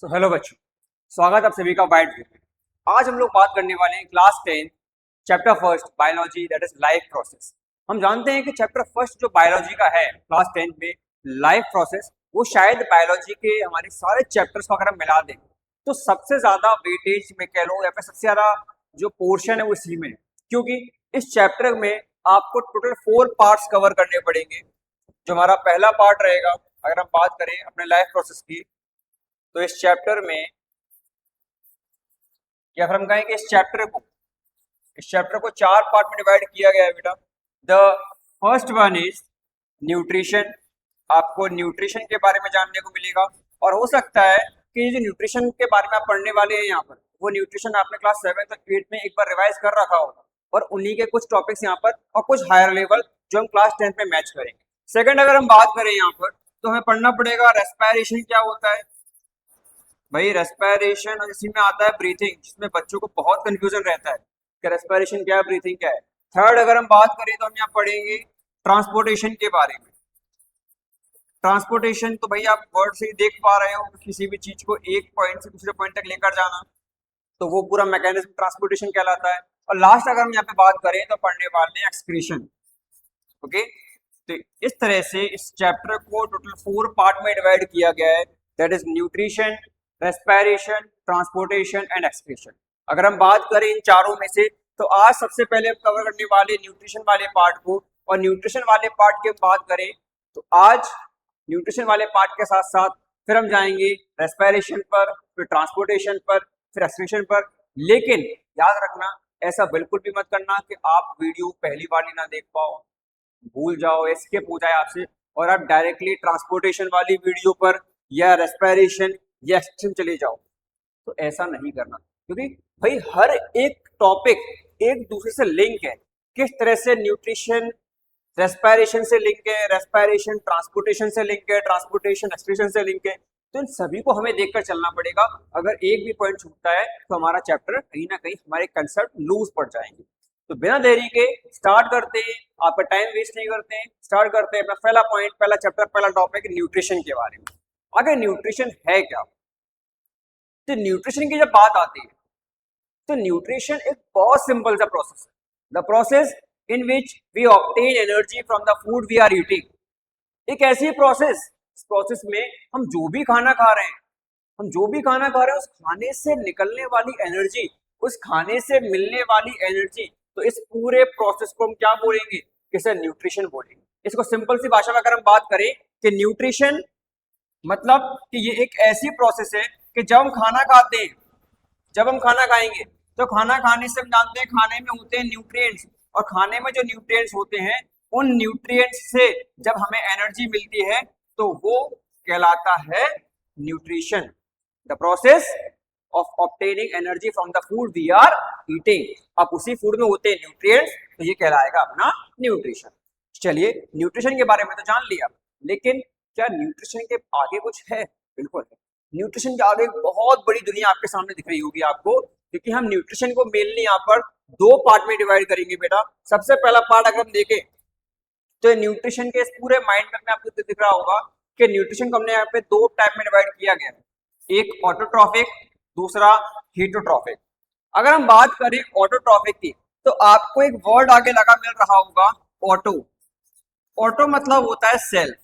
Hello बच्चों, स्वागत आप सभी का वाइड व्यू में। आज हम लोग बात करने वाले हैं class 10 chapter first biology that is life process. हम जानते हैं कि चैप्टर फर्स्ट जो बायोलॉजी का है क्लास 10 में लाइफ प्रोसेस, वो शायद बायोलॉजी के हमारे सारे चैप्टर्स को अगर हम मिला दें तो सबसे ज्यादा वेटेज में कह लो या फिर सबसे ज्यादा जो पोर्शन है वो इसी में है। क्योंकि इस चैप्टर में आपको टोटल 4 पार्ट्स कवर करने पड़ेंगे। जो हमारा पहला पार्ट रहेगा, अगर हम बात करें अपने लाइफ प्रोसेस की, तो इस चैप्टर में या फिर हम कहें कि इस चैप्टर को 4 पार्ट में डिवाइड किया गया है बेटा। The first one is nutrition. आपको न्यूट्रिशन के बारे में जानने को मिलेगा और हो सकता है कि ये जो न्यूट्रिशन के बारे में आप पढ़ने वाले हैं यहाँ पर, वो न्यूट्रिशन आपने क्लास 7 तक 8 में एक बार रिवाइज कर रखा होगा और उन्हीं के कुछ टॉपिक्स यहाँ पर और कुछ हायर लेवल जो हम क्लास 10 में मैच करेंगे। सेकंड, अगर हम बात करें यहाँ पर तो हमें पढ़ना पड़ेगा रेस्पिरेशन क्या होता है। भाई रेस्पिरेशन और इसी में आता है ब्रीथिंग, जिसमें बच्चों को बहुत कंफ्यूजन रहता है कि रेस्पिरेशन क्या है, ब्रीथिंग क्या है। थर्ड, अगर हम बात करें तो हम यहाँ पढ़ेंगे ट्रांसपोर्टेशन के बारे में। ट्रांसपोर्टेशन तो भाई आप वर्ड से ही देख पा रहे हो कि किसी भी चीज को एक पॉइंट से दूसरे पॉइंट तक लेकर जाना, तो वो पूरा मैकेनिज्म ट्रांसपोर्टेशन कहलाता है। और लास्ट अगर हम यहाँ पे बात करें तो पढ़ने वाले हैं एक्सक्रीशन। ओके, तो इस तरह से इस चैप्टर को टोटल 4 पार्ट में डिवाइड किया गया है, that is nutrition, respiration, transportation and excretion. अगर हम बात करें इन चारों में से तो आज सबसे पहले हम कवर करने वाले न्यूट्रिशन वाले पार्ट को, और न्यूट्रिशन वाले पार्ट की बात करें तो आज न्यूट्रिशन वाले पार्ट के साथ साथ फिर हम जाएंगे रेस्पिरेशन पर, फिर ट्रांसपोर्टेशन पर, फिर एक्सक्रीशन पर। लेकिन याद रखना, ऐसा बिल्कुल भी मत करना कि आप वीडियो पहली बार ही ना देख पाओ, भूल जाओ, एस्केप हो जाए आपसे और आप डायरेक्टली ट्रांसपोर्टेशन वाली वीडियो पर या रेस्पिरेशन या एक्सक्रीशन चले जाओ। तो ऐसा नहीं करना, क्योंकि भाई हर एक टॉपिक एक दूसरे से लिंक है। किस तरह से न्यूट्रिशन रेस्पिरेशन से लिंक है, रेस्पिरेशन ट्रांसपोर्टेशन से लिंक है, ट्रांसपोर्टेशन एक्सक्रीशन से लिंक है, तो इन सभी को हमें देखकर चलना पड़ेगा। अगर एक भी पॉइंट छूटता है तो हमारा चैप्टर कहीं ना कहीं हमारे कंसेप्ट लूज पड़ जाएंगे। तो बिना देरी के स्टार्ट करते हैं, आपका टाइम वेस्ट नहीं करते हैं, स्टार्ट करते हैं अपना पहला पॉइंट, पहला चैप्टर, पहला टॉपिक न्यूट्रिशन के बारे में। अगर न्यूट्रिशन है क्या, तो न्यूट्रिशन की जब बात आती है तो न्यूट्रिशन एक बहुत सिंपल सा प्रोसेस है, the process in which we obtain energy from the food we are eating. एक ऐसी प्रोसेस, इस प्रोसेस में हम जो भी खाना खा रहे हैं, उस खाने से निकलने वाली एनर्जी, उस खाने से मिलने वाली एनर्जी, तो इस पूरे प्रोसेस को हम क्या बोलेंगे, किसे न्यूट्रिशन बोलेंगे। इसको सिंपल सी भाषा में अगर हम बात करें कि न्यूट्रिशन मतलब कि ये एक ऐसी प्रोसेस है कि जब हम खाना खाते हैं, जब हम खाना खाएंगे तो खाना खाने से हम जानते हैं खाने में होते हैं न्यूट्रिएंट्स, और खाने में जो न्यूट्रिएंट्स होते हैं उन न्यूट्रिएंट्स से जब हमें एनर्जी मिलती है तो वो कहलाता है nutrition, the process of obtaining energy from the food we are eating. अब उसी फूड में होते हैं न्यूट्रिएंट्स, तो ये कहलाएगा अपना न्यूट्रिशन। चलिए, न्यूट्रिशन के बारे में तो जान लिया, लेकिन क्या न्यूट्रिशन के आगे कुछ है? बिल्कुल है। न्यूट्रिशन के आगे बहुत बड़ी दुनिया आपके सामने दिख रही होगी आपको, क्योंकि हम न्यूट्रिशन को मेनली यहाँ पर 2 पार्ट में डिवाइड करेंगे बेटा। सबसे पहला पार्ट अगर हम देखें तो न्यूट्रिशन के इस पूरे माइंड मैप में आपको दिख रहा होगा कि न्यूट्रिशन को हमने यहाँ पे 2 टाइप में डिवाइड किया गया है, एक ऑटोट्रॉफिक, दूसरा हीटोट्रॉफिक। अगर हम बात करें ऑटोट्रॉफिक की तो आपको एक वर्ड आगे लगा मिल रहा होगा, ऑटो। ऑटो मतलब होता है सेल्फ।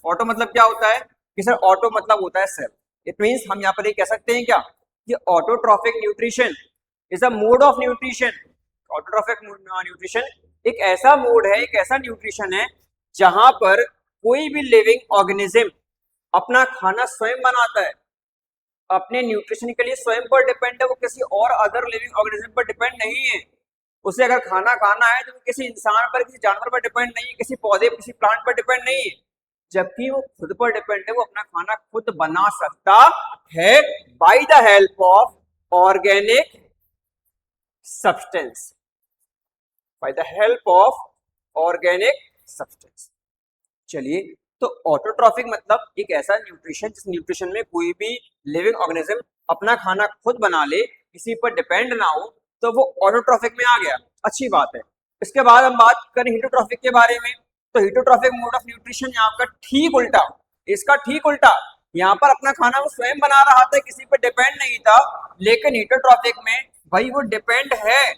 ऑटो मतलब क्या होता है कि सर, ऑटो मतलब होता है सेल्फ। इट मींस हम यहाँ पर ये कह सकते हैं क्या कि autotrophic nutrition is a mode of nutrition. Autotrophic nutrition एक ऐसा मोड है, एक ऐसा न्यूट्रिशन है जहां पर कोई भी लिविंग ऑर्गेनिज्म अपना खाना स्वयं बनाता है, अपने न्यूट्रिशन के लिए स्वयं पर डिपेंड है, वो किसी और अदर लिविंग ऑर्गेनिज्म पर डिपेंड नहीं है। उसे अगर खाना खाना है तो वो किसी इंसान पर, किसी जानवर पर डिपेंड नहीं है, किसी पौधे, किसी प्लांट पर डिपेंड नहीं है, जबकि वो खुद पर डिपेंड है, वो अपना खाना खुद बना सकता है bye the help of organic substance, bye the help of organic substance. चलिए, तो ऑटोट्रॉफिक मतलब एक ऐसा न्यूट्रिशन जिस न्यूट्रिशन में कोई भी लिविंग ऑर्गेनिज्म अपना खाना खुद बना ले, किसी पर डिपेंड ना हो, तो वो ऑटोट्रॉफिक में आ गया। अच्छी बात है। इसके बाद हम बात करें हीटोट्रॉफिक के बारे में, तो हीटोट्रॉफिक मोड ऑफ न्यूट्रिशन यहाँ का ठीक उल्टा, इसका ठीक उल्टा, यहाँ पर अपना खाना वो स्वयं बना रहा था, किसी पे डिपेंड नहीं था। लेकिन हेटरोट्रॉफिक में भाई वो डिपेंड है,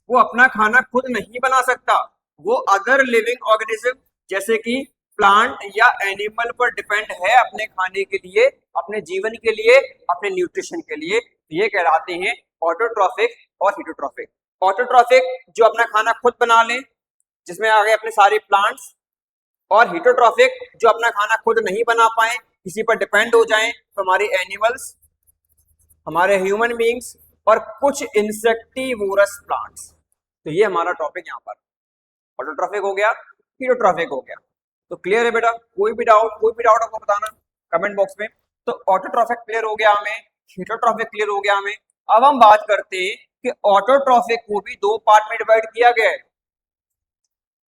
वो अपना खाना खुद नहीं बना सकता, वो अदर लिविंग ऑर्गेनिज्म जैसे कि प्लांट या एनिमल पर डिपेंड है अपने खाने के लिए, अपने जीवन के लिए, अपने न्यूट्रिशन के लिए। ये कहलाते हैं ऑटोट्रॉफिक और हीटोट्रॉफिक। ऑटोट्रॉफिक जो अपना खाना खुद बना ले, जिसमें आ गए अपने सारे प्लांट्स, और हीटोट्रॉफिक जो अपना खाना खुद नहीं बना पाए, किसी पर डिपेंड हो जाएं, तो हमारे एनिमल्स, हमारे ह्यूमन बींग्स और कुछ इंसेक्टिवोरस प्लांट्स। तो ये हमारा टॉपिक यहाँ पर ऑटोट्रॉफिक हो गया, हीटोट्रॉफिक हो गया। तो क्लियर है बेटा? कोई भी डाउट आपको बताना कमेंट बॉक्स में। तो ऑटोट्रॉफिक क्लियर हो गया हमें, हीटोट्रॉफिक क्लियर हो गया हमें। अब हम बात करते हैं कि ऑटोट्रॉफिक को भी दो पार्ट में डिवाइड किया गया है।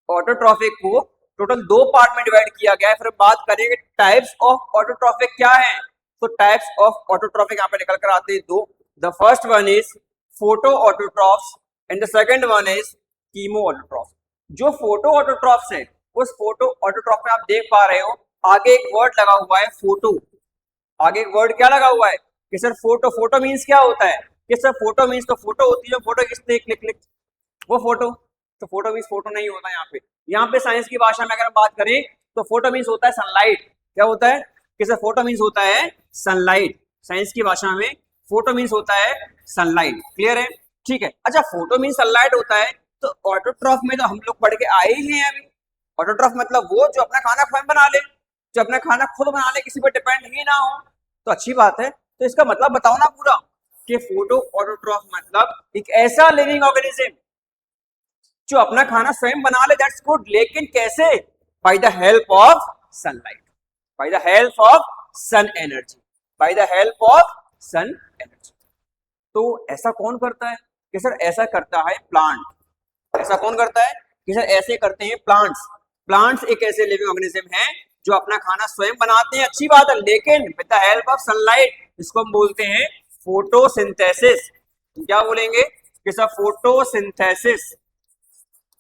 ऑटोट्रॉफिक को टोटल दो पार्ट में डिवाइड किया गया है। फिर बात करेंगे टाइप्स ऑफ ऑटोट्रॉफिक क्या है। तो टाइप्स ऑफ ऑटोट्रॉफिक यहाँ पे निकल कर आते हैं दो। The first one is photo autotrophs and the second one is chemo autotrophs. जो फोटो ऑटोट्रॉफ्स है, उस फोटो ऑटोट्रॉफ में आप देख पा रहे हो आगे एक वर्ड लगा हुआ है फोटो। आगे एक वर्ड क्या लगा हुआ है कि सर फोटो। फोटो मीन्स क्या होता है कि सर फोटो मीन्स तो फोटो होती है, फोटो खींचते क्लिक क्लिक वो फोटो। तो फोटो मीन्स फोटो नहीं होता यहाँ पे साइंस की भाषा में अगर हम बात करें तो फोटो मीन्स होता है सनलाइट। क्या होता है कि सर फोटो मीन्स होता है सनलाइट। साइंस की भाषा में फोटो मीन्स होता है सनलाइट। क्लियर है? ठीक है। अच्छा, फोटो मीन्स सनलाइट होता है, तो ऑटोट्रॉफ में तो हम लोग पढ़ के आए ही हैं अभी। ऑटोट्रॉफ मतलब वो जो अपना खाना स्वयं बना ले, जो अपना खाना खुद बना ले, किसी पर डिपेंड ही ना हो। तो अच्छी बात है। तो इसका मतलब बताओ ना पूरा कि फोटो ऑटोट्रॉफ मतलब एक ऐसा लिविंग ऑर्गेनिज्म जो अपना खाना स्वयं बना ले, दैट्स गुड। लेकिन कैसे? By the help of sunlight, by the help of sun energy, by the help of sun energy. तो ऐसा कौन करता है कि सर ऐसा करता है प्लांट। ऐसा कौन करता है कि सर ऐसे करते हैं प्लांट्स। प्लांट्स एक ऐसे लिविंग ऑर्गेनिज्म है जो अपना खाना स्वयं बनाते हैं, अच्छी बात है, लेकिन with the help of sunlight. इसको हम बोलते हैं फोटोसिंथेसिस। क्या बोलेंगे कि सर फोटोसिंथेसिस।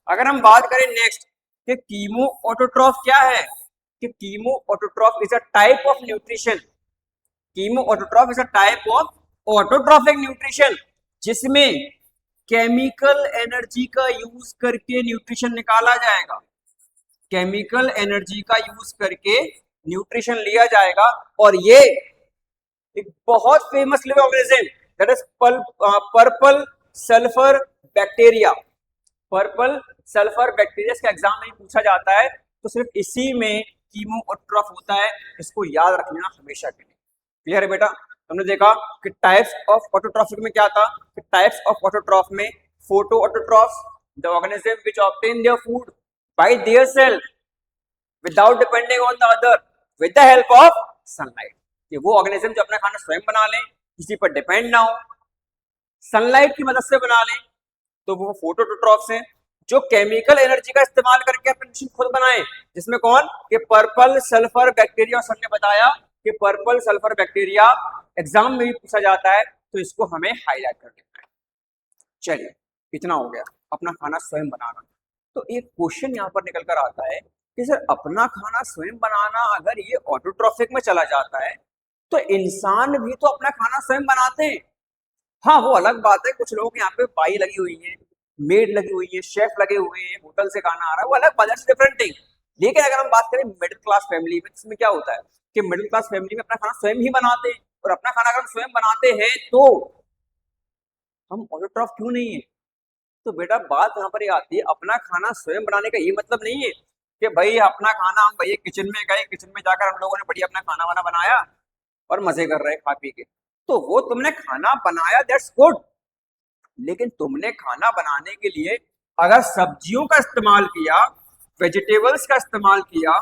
अगर हम बात करें नेक्स्ट कि कीमो ऑटोट्रॉफ क्या है, कि chemo autotroph is a type of nutrition. Chemo autotroph is a type of autotrophic nutrition जिसमें केमिकल एनर्जी का यूज करके न्यूट्रिशन निकाला जाएगा। केमिकल एनर्जी का यूज करके न्यूट्रिशन लिया जाएगा। और ये एक बहुत famous living organism that is purple sulphur bacteria. Purple sulphur bacteria का एग्जाम में पूछा जाता है, तो सिर्फ इसी में कीमो ऑटोट्रॉफ होता है। इसको याद रखना हमेशा के लिए। क्लियर है बेटा? हमने देखा कि टाइप्स ऑफ ऑटोट्रॉफिक में क्या था, कि टाइप्स ऑफ ऑटोट्रॉफ में photo autotrophs, the organism which obtain their food by their self without depending on the other with the help of sunlight. ये वो ऑर्गेनिज्म जो अपना खाना स्वयं बना ले, किसी पर डिपेंड ना हो, सनलाइट की मदद से बना ले, तो वो फोटो ऑटोट्रॉफ्स हैं। जो केमिकल एनर्जी का इस्तेमाल करके अपने न्यूट्रिशन खुद बनाए, जिसमें कौन कि पर्पल सल्फर बैक्टीरिया। और सर ने बताया कि पर्पल सल्फर बैक्टीरिया एग्जाम में भी पूछा जाता है, तो इसको हमें हाईलाइट कर देना है। चलिए, इतना हो गया अपना खाना स्वयं बनाना। तो एक क्वेश्चन यहाँ पर निकल कर आता है कि सर अपना खाना स्वयं बनाना अगर ये ऑटोट्रॉफिक में चला जाता है, तो इंसान भी तो अपना खाना स्वयं बनाते हैं। हाँ, वो अलग बात है, कुछ लोग यहाँ पे बाई लगी हुई है, मेड लगी हुई है, शेफ लगे हुए हैं, होटल से खाना आ रहा है, वो अलग बात है, डिफरेंट थिंग। लेकिन अगर हम बात करें मिडिल क्लास फैमिली में, इसमें क्या होता है कि मिडिल क्लास फैमिली में अपना खाना स्वयं ही बनाते हैं। और अपना खाना अगर हम स्वयं बनाते हैं तो हम ऑटोट्रॉफ क्यों नहीं है? तो बेटा बात यहाँ पर ये आती है, अपना खाना स्वयं बनाने का ये मतलब नहीं है कि भाई अपना खाना हम भैया किचन में गए, किचन में जाकर हम लोगों ने बढ़िया अपना खाना वाना बनाया और मजे कर रहे हैं खा पी के। तो वो तुमने खाना बनाया, दैट्स गुड, लेकिन तुमने खाना बनाने के लिए अगर सब्जियों का इस्तेमाल किया, वेजिटेबल्स का इस्तेमाल किया,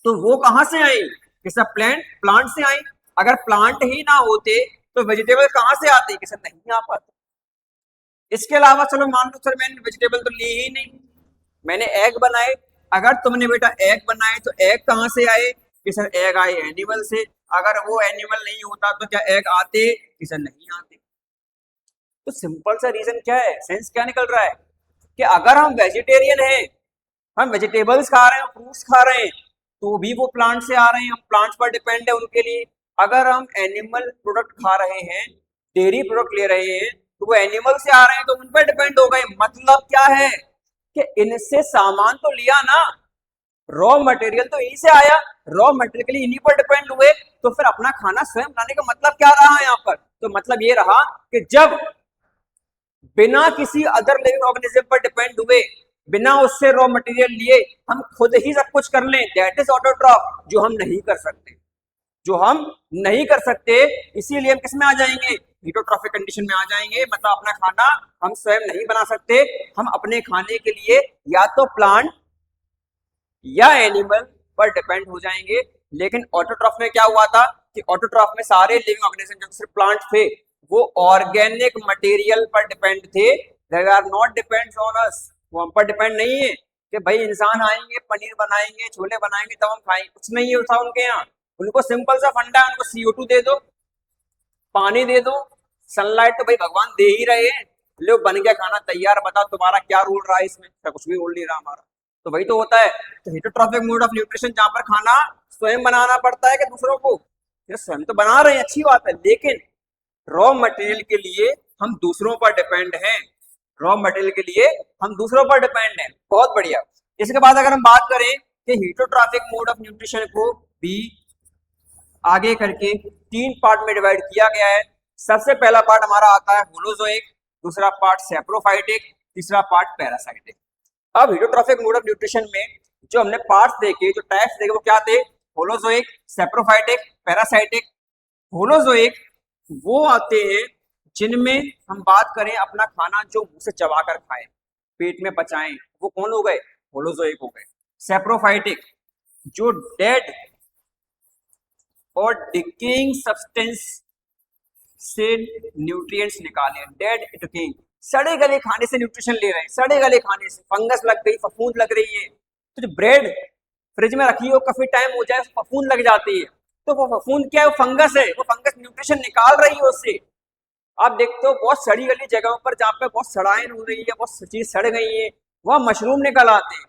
तो वो कहां से आई? किसी प्लांट से आई। अगर प्लांट ही ना होते तो वेजिटेबल कहां से आते? किसी नहीं आ पाते। इसके अलावा चलो मान लो सर मैंने वेजिटेबल तो ली ही नहीं, मैंने एग बनाए। अगर तुमने बेटा एग बनाए तो एग कहां से आए? कि सर एग आए एनिमल से। अगर वो एनिमल नहीं होता तो क्या एग आते? कि सर नहीं आते। तो सिंपल सा रीजन क्या है, सेंस क्या निकल रहा है कि अगर हम वेजिटेरियन हैं, हम वेजिटेबल्स खा रहे हैं, फ्रूट्स खा रहे हैं, तो भी वो प्लांट से आ रहे हैं, हम प्लांट्स पर डिपेंड है उनके लिए। अगर हम एनिमल प्रोडक्ट खा रहे हैं, डेयरी प्रोडक्ट ले रहे हैं, तो वो एनिमल से आ रहे हैं तो उन पर डिपेंड हो गए। मतलब क्या है कि इनसे सामान तो लिया ना, रॉ मटेरियल तो इन्हीं से आया, रॉ मटेरियल के लिए इन्हीं पर डिपेंड हुए, तो फिर अपना खाना स्वयं बनाने का मतलब क्या रहा यहाँ पर? तो मतलब ये रहा कि जब बिना किसी अदर लिविंग ऑर्गेनिज्म पर डिपेंड हुए, बिना उससे रॉ मटेरियल लिए हम खुद ही सब कुछ कर लें, दैट इज ऑटोट्रॉफ, जो हम नहीं कर सकते, जो हम नहीं कर सकते। इसीलिए हम किस में आ जाएंगे? हीटोट्रॉफिक कंडीशन में आ जाएंगे। मतलब अपना खाना हम स्वयं नहीं बना सकते, हम अपने खाने के लिए या तो प्लांट या एनिमल पर डिपेंड हो जाएंगे। लेकिन ऑटोट्रॉफ में क्या हुआ था कि ऑटोट्रॉफ में सारे लिविंग ऑर्गेनिज्म जो सिर्फ प्लांट थे वो ऑर्गेनिक मटेरियल पर डिपेंड थे, they are not depends on us, वो हम पर डिपेंड नहीं है कि भाई इंसान आएंगे पनीर बनाएंगे छोले बनाएंगे तब हम खाएंगे, कुछ नहीं था उनके यहाँ। उनको सिंपल सा फंडा है, उनको CO2 दे दो, पानी दे दो, सनलाइट तो भाई भगवान दे ही रहे हैं, लो बन गया खाना तैयार, बताओ तुम्हारा क्या रूल रहा है इसमें? कुछ भी रूल नहीं रहा हमारा। तो वही तो होता है। तो हेटरोट्रॉफिक मोड ऑफ न्यूट्रिशन जहां पर खाना स्वयं बनाना पड़ता है कि दूसरों को, ये स्वयं तो बना रहे हैं अच्छी बात है, लेकिन रॉ मटेरियल के लिए हम दूसरों पर डिपेंड हैं, रॉ मटेरियल के लिए हम दूसरों पर डिपेंड हैं। बहुत बढ़िया। इसके बाद अगर हम बात करें कि हीटोट्रॉफिक मोड ऑफ न्यूट्रिशन को भी आगे करके 3 पार्ट में डिवाइड किया गया है। सबसे पहला पार्ट हमारा आता है होलोजोइक, दूसरा पार्ट सैप्रोफाइटिक, तीसरा पार्ट पैरासाइटिक। अब हीटोट्रॉफिक मोड ऑफ न्यूट्रिशन में जो हमने पार्ट्स देखे, जो टाइप्स देखे, वो क्या थे? Holozoic, saprophytic, parasitic. होलोजोइक वो आते हैं जिनमें हम बात करें अपना खाना जो मुंह से चबा कर खाएं, पेट में पचाएं, वो कौन हो गए? होलोजोइक हो गए। सैप्रोफाइटिक जो डेड और डिकेइंग सब्सटेंस से न्यूट्रिएंट्स निकाले, डेड डिकेइंग, सड़े गले खाने से न्यूट्रिशन ले रहे हैं, सड़े गले खाने से फंगस लग गई, फफूंद लग रही है, तो जो ब्रेड फ्रिज में रखी हो काफी टाइम हो जाए फफूंद लग जाती है, तो वो फफूंद क्या है? वो फंगस है, वो फंगस न्यूट्रिशन निकाल रही है उससे। आप देखते हो बहुत सड़ी गली जगहों पर जहाँ पे बहुत सड़ाइन हो रही है, बहुत चीज सड़ गई है, वहां मशरूम निकल आते हैं,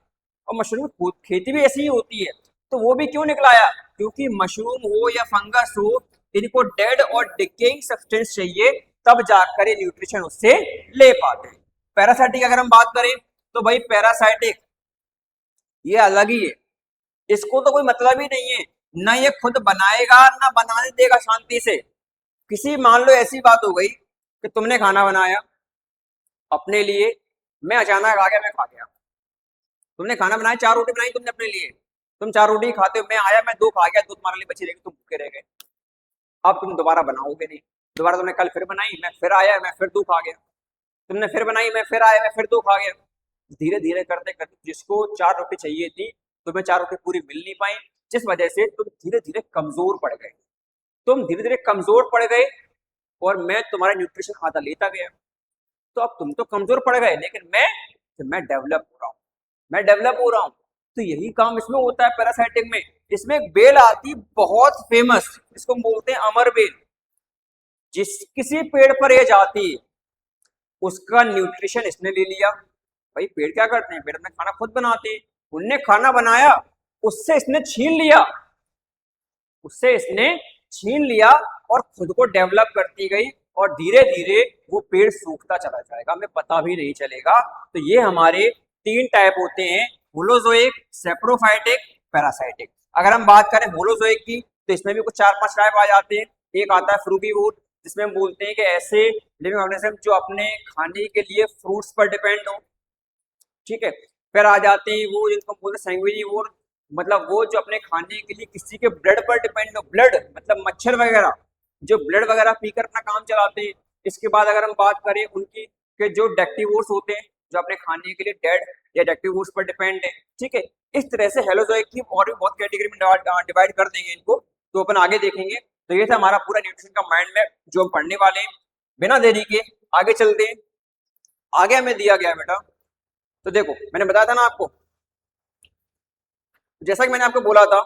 और मशरूम खेती भी ऐसी ही होती है। तो वो भी क्यों निकलाया? क्योंकि मशरूम हो या फंगस हो, इनको डेड और डिकेइंग सब्सटेंस चाहिए, तब जाकर ये न्यूट्रिशन उससे ले पाते हैं। पैरासाइटिक अगर हम बात करें तो भाई पैरासाइटिक ये अलग ही है, इसको तो कोई मतलब ही नहीं है, ना ये खुद बनाएगा ना बनाने देगा शांति से। किसी मान लो ऐसी बात हो गई कि तुमने खाना बनाया अपने लिए, मैं अचानक आ गया, मैं खा गया। तुमने खाना बनाया, 4 रोटी बनाई तुमने अपने लिए, तुम 4 रोटी खाते हो, मैं आया मैं 2 खा गया, 2 तुम्हारे लिए बची रहेगी, तुम भूखे रह गए। अब तुम दोबारा बनाओगे नहीं, दोबारा तुमने कल फिर बनाई, मैं फिर आया मैं फिर 2 खा गया, तुमने फिर बनाई, मैं फिर आया मैं फिर 2 खा गया। धीरे धीरे करते करते जिसको 4 रोटी चाहिए थी तुम्हें 4 रोटी पूरी मिल नहीं पाई, जिस वजह से तुम धीरे धीरे कमजोर पड़ गए, तुम धीरे धीरे कमजोर पड़ गए, और मैं तुम्हारा न्यूट्रिशन आधा लेता गया। तो अब तुम तो कमजोर पड़ गए, लेकिन मैं डेवलप हो रहा हूँ, मैं डेवलप हो रहा हूँ। तो यही काम इसमें होता है पैरासाइटिक में। इसमें एक बेल आती बहुत फेमस, इसको बोलते हैं अमर बेल। जिस किसी पेड़ पर ये जाती है उसका न्यूट्रिशन इसने ले लिया। भाई पेड़ क्या करते हैं? पेड़ अपना खाना खुद बनाते हैं, उनने खाना बनाया, उससे इसने छीन लिया, उससे इसने छीन लिया और खुद को डेवलप करती गई, और धीरे धीरे वो पेड़ सूखता चला जाएगा, हमें पता भी नहीं चलेगा। तो ये हमारे 3 टाइप होते हैं, होलोजोइक, सेप्रोफाइटिक, पैरासाइटिक। अगर हम बात करें होलोजोइक की तो इसमें भी कुछ 4-5 टाइप आ जाते हैं। एक आता है फ्रूटीवोर, जिसमें हम बोलते हैं कि ऐसे लिविंग ऑर्गेनिज्म जो अपने खाने के लिए फ्रूट्स पर डिपेंड हो, ठीक है। फिर आ जाते हैं वो जिनको हम बोलते हैं सैंग्विनिवोर, मतलब वो जो अपने खाने के लिए किसी के ब्लड पर डिपेंड हो, ब्लड मतलब मच्छर वगैरह जो ब्लड वगैरह पीकर अपना काम चलाते हैं। इसके बाद अगर हम बात करें उनकी के जो डेक्टिवोर्स होते हैं, जो अपने खाने के लिए डेड या डेक्टिवोर्स पर डिपेंड है, ठीक है। इस तरह से हेलोजोइक की और भी बहुत कैटेगरी में डिवाइड कर देंगे इनको, तो अपन आगे देखेंगे। तो ये था हमारा पूरा न्यूट्रिशन का माइंड मैप जो हम पढ़ने वाले हैं। बिना देरी के आगे चलते हैं। आगे हमें दिया गया बेटा, तो देखो मैंने बताया था ना आपको, जैसा कि मैंने आपको बोला था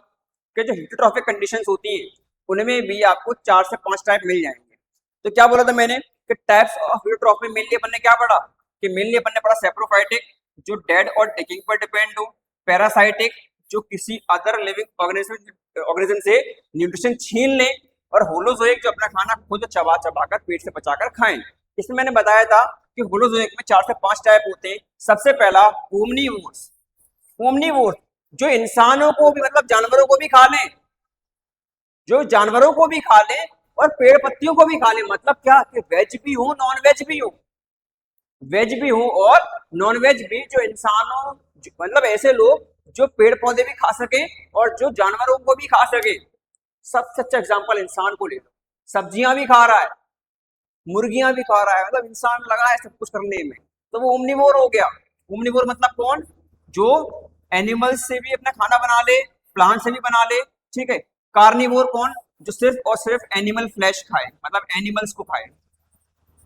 कि जो हीटोट्रॉफिक कंडीशंस होती हैं उनमें भी आपको 4 से 5 टाइप मिल जाएंगे। तो क्या बोला था मैंने कि टाइप्स ऑफ हीटोट्रॉफी में मेनली अपन ने क्या पढ़ा कि मेनली अपन ने पढ़ा सेप्रोफाइटिक जो डेड और डिकिंग पर डिपेंड हो, पैरासाइटिक जो किसी अदर लिविंग ऑर्गेनिज्म से न्यूट्रिशन छीन लें, और होलोजोइक जो अपना खाना खुद चबा चबा कर पेट से पचाकर खाएं। इसमें मैंने बताया था कि होलोजोइक में 4 से 5 टाइप होते हैं। सबसे पहला ओमनीवोर्स। ओमनीवोर्स जो इंसानों को भी मतलब जानवरों को भी खा लें, जो जानवरों को भी खा लें और पेड़ पत्तियों को भी खा लें। मतलब क्या कि वेज भी हो नॉन वेज भी हो, वेज भी हो और नॉन वेज भी, जो इंसानों मतलब ऐसे लोग जो पेड़ पौधे भी खा सके और जो जानवरों को भी खा सके। सबसे अच्छा एग्जांपल इंसान को ले लो, सब्जियां भी खा रहा है, मुर्गियां भी खा रहा है, मतलब इंसान लगा है सब कुछ करने में, तो वो ओमनिवोर हो गया। ओमनिवोर मतलब कौन? जो एनिमल्स से भी अपना खाना बना ले, प्लांट से भी बना ले, ठीक है। कार्निवोर कौन? जो सिर्फ और सिर्फ एनिमल फ्लैश खाए, मतलब एनिमल्स को खाए,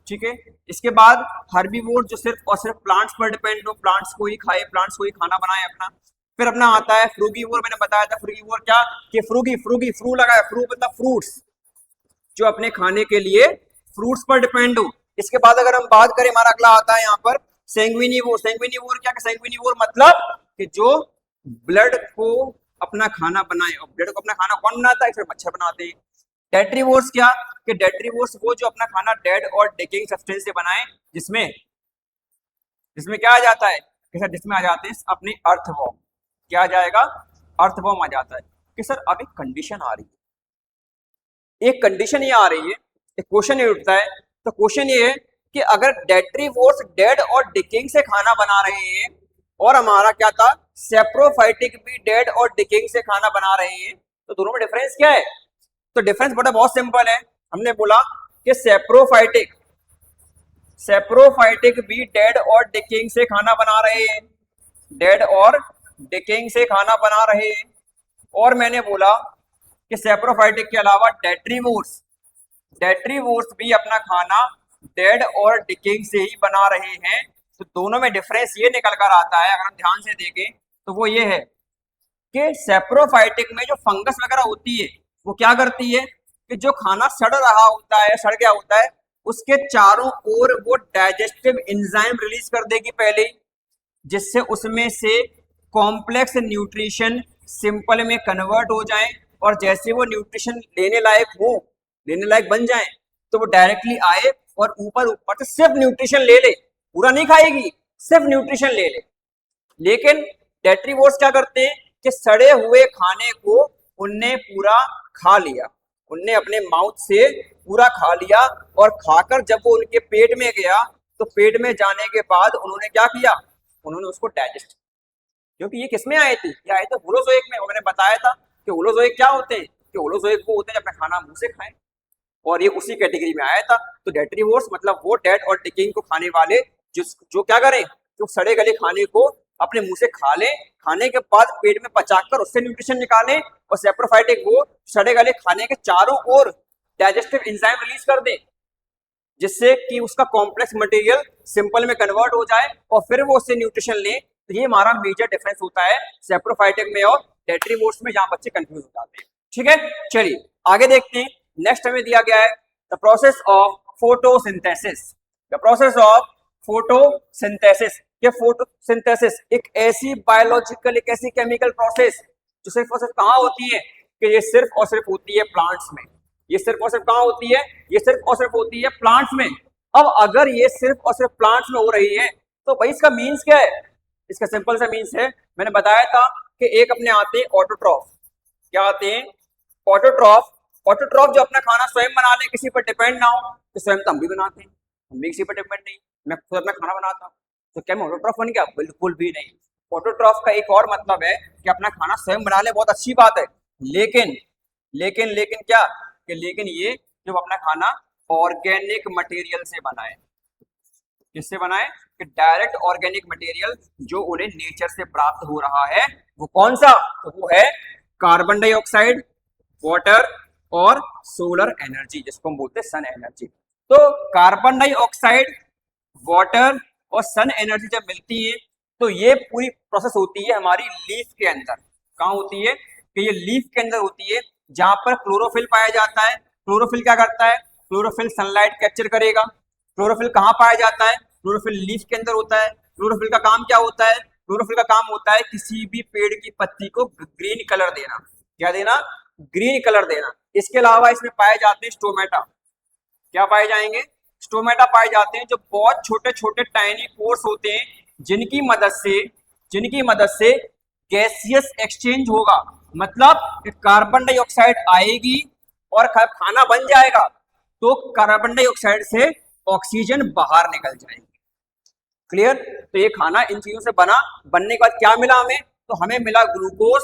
ठीक है। इसके बाद हर्बीवोर जो सिर्फ और सिर्फ प्लांट्स पर डिपेंड हो, प्लांट्स को ही खाए, प्लांट्स को ही खाना बनाए अपना। फिर अपना आता है फ्रूगीवोर। मैंने बताया था फ्रूगीवोर क्या कि फ्रू लगा है, फ्रू मतलब फ्रूट्स, जो अपने खाने के लिए फ्रूट्स पर डिपेंड हो। इसके बाद अगर हम बात करें, हमारा अगला आता है यहाँ पर सैंग्विनिवोर। सैंग्विनिवोर क्या? सैंग्विनिवोर मतलब कि जो ब्लड को अपना खाना बनाए, और ब्लड को अपना खाना कौन बनाता है? फिर मच्छर बनाते हैं। डेट्रीवोर्स क्या? कि डेट्रीवोर्स वो जो अपना खाना डेड और डिकेइंग सब्सटेंस से बनाए, जिसमें जिसमें क्या आ जाता है कि सर, जिसमें आ जाते हैं अपने अर्थवॉर्म। क्या आ जाएगा? अर्थवॉर्म आ जाता है। कि सर अब एक कंडीशन आ रही है, एक कंडीशन ये आ रही है, एक क्वेश्चन ये उठता है। तो क्वेश्चन ये है कि अगर डेट्रीवोर्स डेड और डिकेइंग से खाना बना रहे हैं, और हमारा क्या था सेप्रोफाइटिक भी डेड और डिकेइंग से खाना बना रहे हैं, तो दोनों में डिफरेंस क्या है? तो डिफरेंस बड़ा बहुत सिंपल है। हमने बोला कि सेप्रोफाइटिक भी डेड और डिकेइंग से खाना बना रहे हैं, डेड और डिकेइंग से खाना बना रहे हैं। और मैंने बोला कि सेप्रोफाइटिक के अलावा डेट्रीवोर्स भी अपना खाना डेड और डिकेइंग से ही बना रहे हैं। तो दोनों में डिफरेंस ये निकल कर आता है, अगर हम ध्यान से देखें तो वो ये है कि सेप्रोफाइटिक में जो फंगस वगैरह होती है, वो क्या करती है कि जो खाना सड़ रहा होता है, सड़ गया होता है, उसके चारों ओर वो डाइजेस्टिव एंजाइम रिलीज कर देगी पहले, जिससे उसमें से कॉम्प्लेक्स न्यूट्रिशन सिंपल में कन्वर्ट हो जाए, और जैसे वो न्यूट्रिशन लेने लायक बन जाए, तो वो डायरेक्टली आए और ऊपर से सिर्फ न्यूट्रिशन ले ले, पूरा नहीं खाएगी, सिर्फ न्यूट्रिशन ले ले। लेकिन डेट्रीवोर्स क्या करते हैं कि सड़े हुए खाने को उनने पूरा खा लिया, उनने अपने माउथ से पूरा खा लिया, और खाकर जब वो उनके पेट में गया, तो पेट में जाने के बाद उन्होंने क्या किया? उन्होंने उसको डाइजेस्ट, क्योंकि ये किसमें आए थे? ये आए थे होलोजोइक में। और मैंने बताया था कि होलोजोइक क्या होते हैं, कि होलोजोइक वो होते हैं अपना खाना मुंह से खाएं, और ये उसी कैटेगरी में आया था। तो डेट्रीवोर्स मतलब वो डेड और डिकेइंग को खाने वाले, जो क्या करें, जो सड़े गले खाने को अपने मुंह से खा लें, खाने के बाद पेट में पचाकर उससे न्यूट्रिशन निकालें, और सेप्रोफाइटिक वो सड़े गले खाने के चारों ओर डाइजेस्टिव एंजाइम रिलीज कर दे, जिससे कि उसका कॉम्प्लेक्स मटेरियल सिंपल में कन्वर्ट हो जाए, और फिर वो उससे न्यूट्रिशन ले। तो ये हमारा मेजर डिफरेंस होता है सेप्रोफाइटिक में और डेट्रीवोर्स में, जहां बच्चे कंफ्यूज हो जाते हैं। ठीक है, चलिए आगे देखते हैं। नेक्स्ट हमें दिया गया है the process of photosynthesis. The process of photosynthesis. ये फोटोसिंथेसिस एक ऐसी बायोलॉजिकल, एक ऐसी केमिकल प्रोसेस जो सिर्फ और सिर्फ कहाँ होती है, कि ये सिर्फ और सिर्फ होती है प्लांट्स में। ये सिर्फ और सिर्फ कहाँ होती है? ये सिर्फ और सिर्फ होती है प्लांट्स में। अब अगर ये सिर्फ और सिर्फ प्लांट्स में हो रही है, तो भाई इसका मीन्स क्या है? इसका सिंपल सा मीन्स है, मैंने बताया था कि एक अपने आते हैं ऑटोट्रॉफ। क्या आते हैं? ऑटोट्रॉफ। ऑटोट्रॉफ जो अपना खाना स्वयं बना ले, किसी पर डिपेंड ना हो, तो स्वयं तो हम भी बनाते हैं, हम भी किसी पर डिपेंड नहीं, मैं खुद अपना खाना बनाता हूँ, तो क्या मैं ऑटोट्रॉफ बन गया? बिल्कुल भी नहीं। ऑटोट्रॉफ का एक और मतलब है कि अपना खाना स्वयं बना ले, बहुत अच्छी बात है, लेकिन लेकिन लेकिन क्या कि लेकिन ये जब अपना खाना ऑर्गेनिक मटेरियल से बनाए। किससे बनाए? कि डायरेक्ट ऑर्गेनिक मटेरियल जो उन्हें नेचर से प्राप्त हो रहा है। वो कौन सा? तो वो है कार्बन डाइऑक्साइड, वाटर और सोलर एनर्जी, जिसको हम बोलते हैं सन एनर्जी। तो कार्बन डाइऑक्साइड, वाटर और सन एनर्जी जब मिलती है, तो ये पूरी प्रोसेस होती है हमारी लीफ के अंदर। कहाँ होती है? कि ये लीफ के अंदर होती है, जहां पर क्लोरोफिल पाया जाता है। क्लोरोफिल क्या करता है? क्लोरोफिल सनलाइट कैप्चर करेगा। क्लोरोफिल कहाँ पाया जाता है? क्लोरोफिल लीफ के अंदर होता है। क्लोरोफिल का काम क्या होता है? क्लोरोफिल का काम होता है किसी भी पेड़ की पत्ती को ग्रीन कलर देना। क्या देना? ग्रीन कलर देना। इसके अलावा इसमें पाए जाते हैं स्टोमेटा। क्या पाए जाएंगे? स्टोमेटा पाए जाते हैं, जो बहुत छोटे छोटे टाइनी पोर्स होते हैं, जिनकी मदद से गैसियस एक्सचेंज होगा। मतलब कार्बन डाइऑक्साइड आएगी और खाना बन जाएगा, तो कार्बन डाइऑक्साइड से ऑक्सीजन बाहर निकल जाएगी। क्लियर? तो ये खाना इन चीजों से बना। बनने के बाद क्या मिला हमें? तो हमें मिला ग्लूकोज,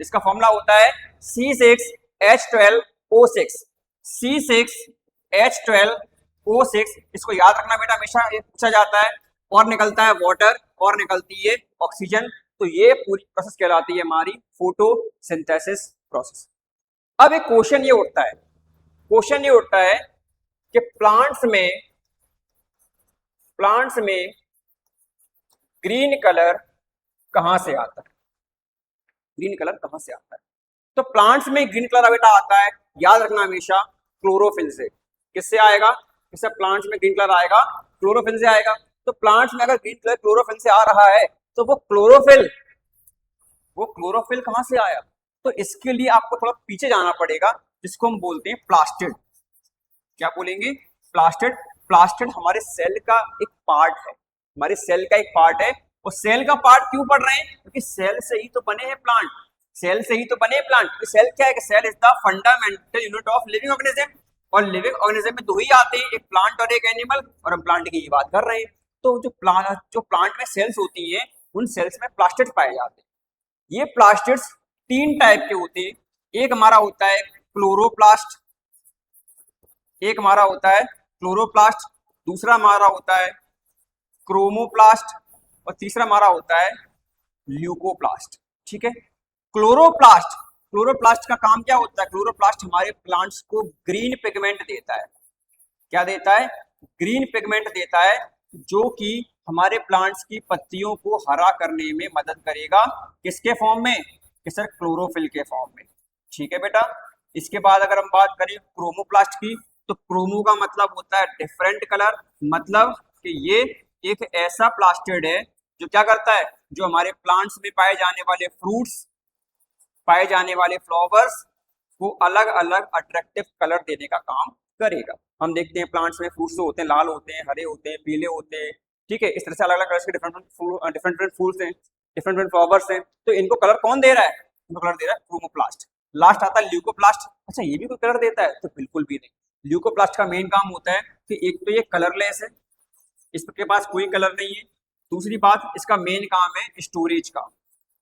जिसका फॉर्मूला होता है C6H12O6। C6H12O6, इसको याद रखना बेटा, हमेशा ये पूछा जाता है। और निकलता है वाटर, और निकलती है ऑक्सीजन। तो ये पूरी प्रोसेस कहलाती है हमारी फोटोसिंथेसिस प्रोसेस। अब एक क्वेश्चन ये उठता है कि प्लांट्स में ग्रीन कलर कहां से आता है? ग्रीन कलर कहां से आता है? तो प्लांट्स में ग्रीन कलर बेटा आता है, याद रखना हमेशा, क्लोरोफिल से। किससे आएगा? किससे प्लांट्स में ग्रीन कलर आएगा? क्लोरोफिल से आएगा। तो प्लांट्स में अगर ग्रीन कलर क्लोरोफिल से आ रहा है, तो वो क्लोरोफिल कहां से आया? तो इसके लिए आपको थोड़ा पीछे जाना पड़ेगा, जिसको हम बोलते हैं प्लास्टिड। क्या बोलेंगे? प्लास्टिड। प्लास्टिड हमारे सेल का एक पार्ट है, हमारे सेल का एक पार्ट है। और सेल का पार्ट क्यों पढ़ रहे हैं? क्योंकि सेल से ही तो बने हैं प्लांट। सेल से ही तो बने प्लांट। सेल क्या है? Cell is the fundamental unit of living organism. और लिविंग ऑर्गेनिज्म में दो ही आते हैं, एक प्लांट और एक एनिमल, और हम प्लांट की ही बात कर रहे हैं। तो जो प्लांट में सेल्स होती हैं, उन सेल्स में प्लास्टिड्स पाए जाते हैं। ये प्लास्टिड्स 3 टाइप के होते हैं। एक हमारा होता है क्लोरोप्लास्ट, दूसरा हमारा होता है क्रोमोप्लास्ट, और तीसरा हमारा होता है ल्यूकोप्लास्ट। ठीक है? क्लोरोप्लास्ट का काम क्या होता है? क्लोरोप्लास्ट हमारे प्लांट्स को ग्रीन पिगमेंट देता है। क्या देता है? ग्रीन पिगमेंट देता है, जो कि हमारे प्लांट्स की पत्तियों को हरा करने में मदद करेगा। किसके फॉर्म में? कि सर क्लोरोफिल के फॉर्म में। ठीक है बेटा? इसके बाद अगर हम बात करें क्रोमोप्लास्ट की, तो क्रोमो का मतलब होता है डिफरेंट कलर। मतलब कि ये एक ऐसा प्लास्टिड है जो क्या करता है? जो हमारे प्लांट्स में पाए जाने वाले फ्रूट्स, पाए जाने वाले फ्लावर्स को अलग अलग अट्रैक्टिव कलर देने का काम करेगा। हम देखते हैं प्लांट्स में फ्रूट्स जो होते हैं, लाल होते हैं, हरे होते हैं, पीले होते हैं। ठीक है? इस तरह से अलग अलग कलर के डिफरेंट फूल्स हैं, डिफरेंट फ्लावर्स हैं। तो इनको कलर कौन दे रहा है? इनको कलर दे रहा है क्रोमोप्लास्ट। लास्ट आता है ल्यूकोप्लास्ट। अच्छा, ये भी कोई कलर देता है? तो बिल्कुल भी नहीं। ल्यूकोप्लास्ट का मेन काम होता है कि एक तो ये कलरलेस है, इसके पास कोई कलर नहीं है। दूसरी बात, इसका मेन काम है स्टोरेज का।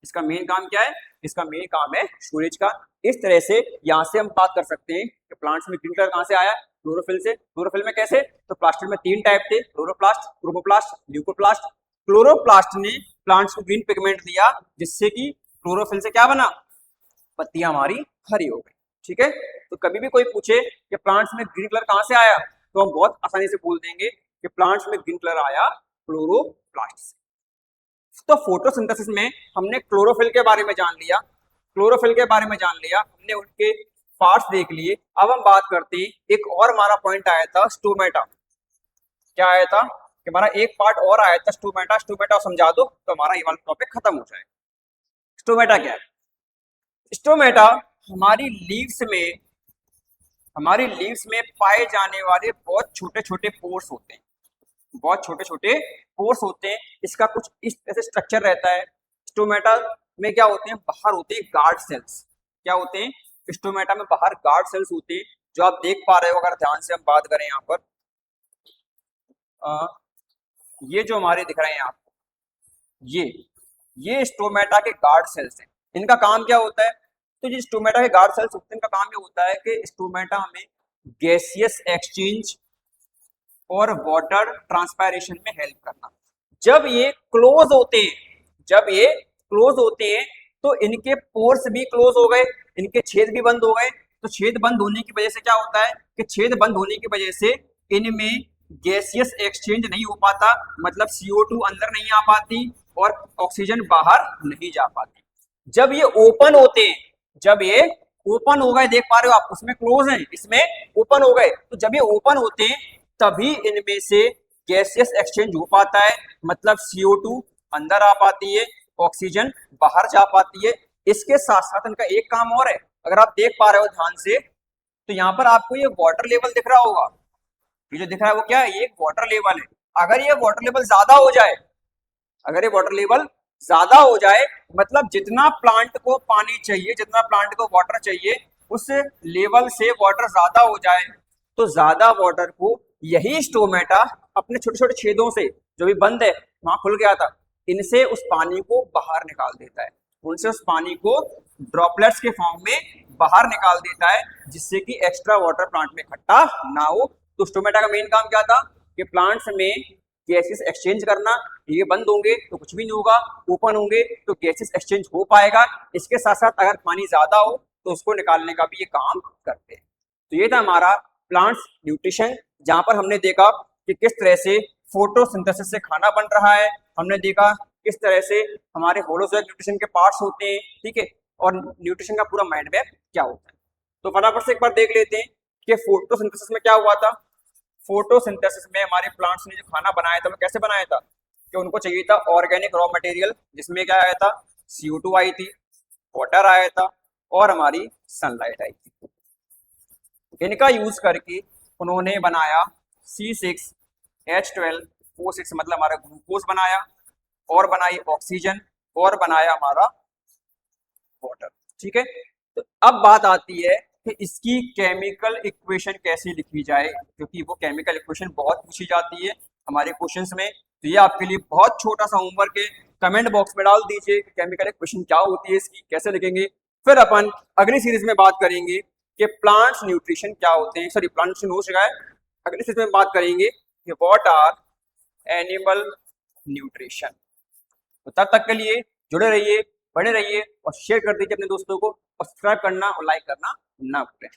इसका मेन काम क्या है? इसका मेन काम है स्टोरेज का। इस तरह से यहाँ से हम बात कर सकते हैं कि प्लांट्स में ग्रीन कलर कहाँ से आया? क्लोरोफिल से। क्लोरोफिल में कैसे? तो प्लास्टिड में 3 टाइप थे, क्लोरोप्लास्ट, क्रोमोप्लास्ट, ल्यूकोप्लास्ट। क्लोरोप्लास्ट ने प्लांट्स को ग्रीन पिगमेंट दिया, जिससे कि क्लोरोफिल से क्या बना? पत्तियां हमारी हरी हो गई। ठीक है? तो कभी भी कोई पूछे कि प्लांट्स में ग्रीन कलर कहाँ से आया, तो हम बहुत आसानी से बोल देंगे कि प्लांट्स में ग्रीन कलर आया क्लोरोप्लास्ट से। तो फोटोसिंथेसिस में हमने क्लोरोफिल के बारे में जान लिया, हमने उनके पार्ट्स देख लिए। अब हम बात करते हैं, एक और हमारा पॉइंट आया था स्टोमेटा। क्या आया था? कि हमारा एक पार्ट और आया था स्टोमेटा समझा दो तो हमारा ये वाला टॉपिक खत्म हो जाएगा। स्टोमेटा क्या है? स्टोमेटा हमारी लीव्स में पाए जाने वाले बहुत छोटे छोटे पोर्स होते हैं, इसका कुछ इस तरह से स्ट्रक्चर रहता है। स्टोमेटा में क्या होते हैं? बाहर होते हैं गार्ड सेल्स। क्या होते हैं? स्टोमेटा में बाहर गार्ड सेल्स होते हैं, जो आप देख पा रहे हो। अगर ध्यान से हम बात करें यहाँ पर, ये जो हमारे दिख रहे हैं आपको, ये स्टोमेटा के गार्ड सेल्स हैं। इनका काम क्या होता है? तो जो स्टोमेटा के गार्ड सेल्स होते हैं, इनका काम ये होता है कि स्टोमेटा हमें गैसियस एक्सचेंज और वाटर ट्रांसपायरेशन में हेल्प करना। जब ये क्लोज होते हैं तो इनके पोर्स भी क्लोज हो गए, इनके छेद भी बंद हो गए। तो छेद बंद होने की वजह से क्या होता है कि छेद बंद होने की वजह से इनमें गैसियस एक्सचेंज नहीं हो पाता, मतलब CO2 अंदर नहीं आ पाती और ऑक्सीजन बाहर नहीं जा पाती। जब ये ओपन हो गए, देख पा रहे हो आप, उसमें क्लोज हैं, इसमें ओपन हो गए। तो जब ये ओपन होते हैं तभी इनमें से गैसियस एक्सचेंज हो पाता है, मतलब CO2 अंदर आ पाती है ऑक्सीजन बाहर जा पाती है। इसके साथ साथ इनका एक काम और है, अगर आप देख पा रहे हो ध्यान से, तो यहाँ पर आपको ये वाटर लेवल दिख रहा होगा। ये जो दिख रहा है वो क्या है, ये एक वाटर लेवल है। अगर ये वाटर लेवल ज्यादा हो जाए, अगर ये वाटर लेवल ज्यादा हो जाए, मतलब जितना प्लांट को पानी चाहिए, जितना प्लांट को वाटर चाहिए, उस लेवल से वाटर ज्यादा हो जाए, तो ज्यादा वाटर को यही स्टोमेटा अपने छोटे छोटे छेदों से, जो भी बंद है वहां खुल गया था, इनसे उस पानी को बाहर निकाल देता है। उनसे उस पानी को ड्रॉपलेट्स के फॉर्म में बाहर निकाल देता है, जिससे कि एक्स्ट्रा वाटर प्लांट में इकट्ठा ना हो। तो स्टोमेटा का मेन काम क्या था कि प्लांट्स में गैसेस एक्सचेंज करना। ये बंद होंगे तो कुछ भी नहीं होगा, ओपन होंगे तो गैसेस एक्सचेंज हो पाएगा। इसके साथ साथ अगर पानी ज्यादा हो तो उसको निकालने का भी ये काम करते हैं। तो ये था हमारा प्लांट्स न्यूट्रिशन, जहां पर हमने देखा कि किस तरह से फोटोसिंथेसिस से खाना बन रहा है, हमने देखा किस तरह से हमारे होलोजोइक न्यूट्रिशन के पार्ट्स होते हैं, ठीक है, और न्यूट्रिशन का पूरा माइंड मैप क्या होता है। तो फटाफट से एक बार देख लेते हैं कि फोटोसिंथेसिस में क्या हुआ था। फोटोसिंथेसिस में हमारे प्लांट्स ने जो खाना बनाया था वो कैसे बनाया था कि उनको चाहिए था ऑर्गेनिक रॉ मटेरियल, जिसमें क्या आया था, CO2 आई थी, वाटर आया था और हमारी सनलाइट आई थी। इनका यूज करके उन्होंने बनाया C6H12O6, मतलब हमारा ग्लूकोज बनाया, और बनाई ऑक्सीजन, और बनाया हमारा वाटर। ठीक है, तो अब बात आती है कि इसकी केमिकल इक्वेशन कैसे लिखी जाए, क्योंकि वो केमिकल इक्वेशन बहुत पूछी जाती है हमारे क्वेश्चंस में। तो ये आपके लिए बहुत छोटा सा होमवर्क है, कमेंट बॉक्स में डाल दीजिए कि केमिकल इक्वेशन क्या होती है, इसकी कैसे लिखेंगे। फिर अपन अगली सीरीज में बात करेंगे कि प्लांट्स न्यूट्रिशन क्या होते हैं, सॉरी प्लांट न्यूट्रिशन हो चुका है, अगली सीरीज में बात करेंगे कि व्हाट आर एनिमल न्यूट्रिशन। तो तब तक के लिए जुड़े रहिए, बने रहिए और शेयर कर दीजिए अपने दोस्तों को, और सब्सक्राइब करना और लाइक करना ना भूलें।